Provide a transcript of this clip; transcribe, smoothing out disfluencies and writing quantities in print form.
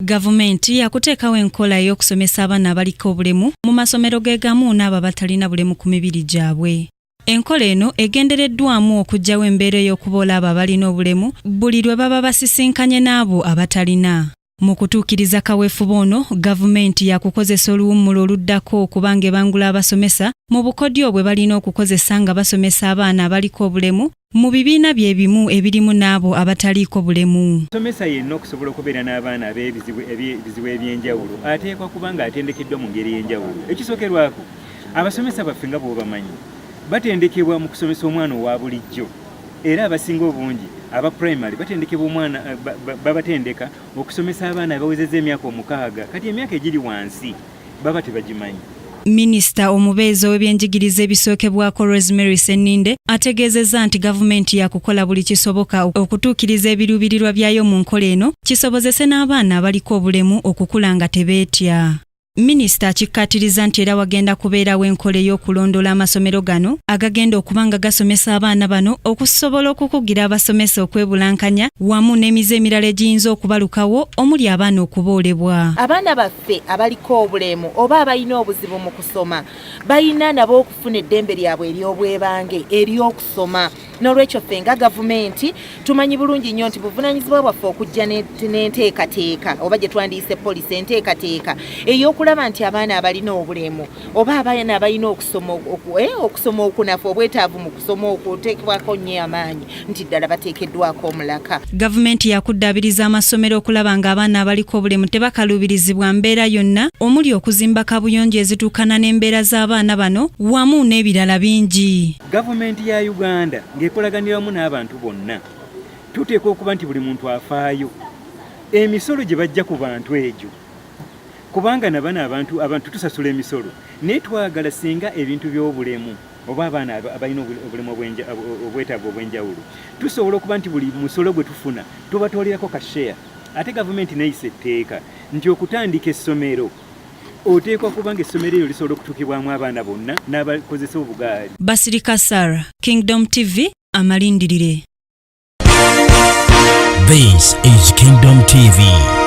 Gavumenti yakuteekawo enkola y'okusomesa abaana abaliko obulemu mu masomero geegamu n'abo batalina bulemu ku mibiri gyabwe. Enkola eno egendereddwamu okuggyawo embeera ey'okuboola abo abalina obulemu buli lwe baba basisinkanye n'abo abatalina. Mu kutuukiriza kaweefube ono, gavumenti yakukozesa oluwummula oluddako okubanga ebangula abasomesa mu bukodyo bwe balina okukozesa nga basomesa abaana abaliko obulemu mu bibiina bye bimu ebirimu n'abo abataliiko bulemu. Somesa yenna okusobola okubeera n'abaana ab'ebizibu eby'enjawulo ateekwa kuba nga atendekeddwa mu ngeri y'enjawulo. Ekisookerwako, abasomesa baffe nga bw'obamanyi batendekebwa mu kusomesa omwana owa bulijjo, era abasinga obungi aba primary batendekebwa omwana babatendeka okusomesa abaana abawezezza emyaka 6, kati emyaka egiri wansi baba tebagimanyi. Minisita omubeezi w'ebyenjigiriza ebisookebwako Rosemary Senninde ategeezezza nti gavumenti yakukola buli kisoboka okutuukiriza ebiruubirirwa byayo mu nkola eno kisobozese n'abaana abaliko obulemu okukula nga tebeetya. Minisita akikkaatiriza nti era wagenda kubeerawo enkola ey'okulondoola amasomero gano agagenda okuba nga gasomesa abaana bano okusobola okukugira abasomesa okwebulankanya wamu n'emize emirala egiyinza okubalukawo omuli abaana okuboolebwa. Abaana baffe abaliko obulemu oba abalina obuzibu mu kusoma balina nabo okufuna eddembe lyabwe ery'obwebange ery'okusoma. N'olwekyo ffe nga gavumenti tumanyi bulungi nnyo nti buvunaanyizibwa bwaffe okujja n'enteekateeka oba gye twandiise poliisi enteekateeka ey'okulaba nti abaana abalina obulemu oba abaana abalina okusoma okunafu obwetaavu mu kusoma okuteekebwako nnyo amaanyi nti ddala bateekeddwako omulaka. Gavumenti yakuddaabiriza amasomero okulaba ng'abaana abaliko obulemu tebakaluubirizibwa mbeera yonna omuli okuzimba kabuyonjo ezituukana n'embeera z'abaana bano wamu n'ebirala bingi. Gavumenti ya Uganda ng'ekolaganira wamu n'abantu bonna tuteekwa okuba nti buli muntu afaayo emisolo gye bajja ku bantu egyo, kubanga nabana abantu tusasula emisolo naye twagala singa ebintu by'obulemu oba abaana abalina obulemu obwetaavu obw'enjawulo tusobola okuba nti buli musolo gwe tufuna tubatoolerako kasheya. Ate gavumenti neyisa etteeka nti okutandika essomero oteekwa kubanga essomero eryo lisobola okutuukibwamu abaana bonna n'abakozesa obugaali. Basirika Sarah, Kingdom TV, amalindirire. This is Kingdom TV.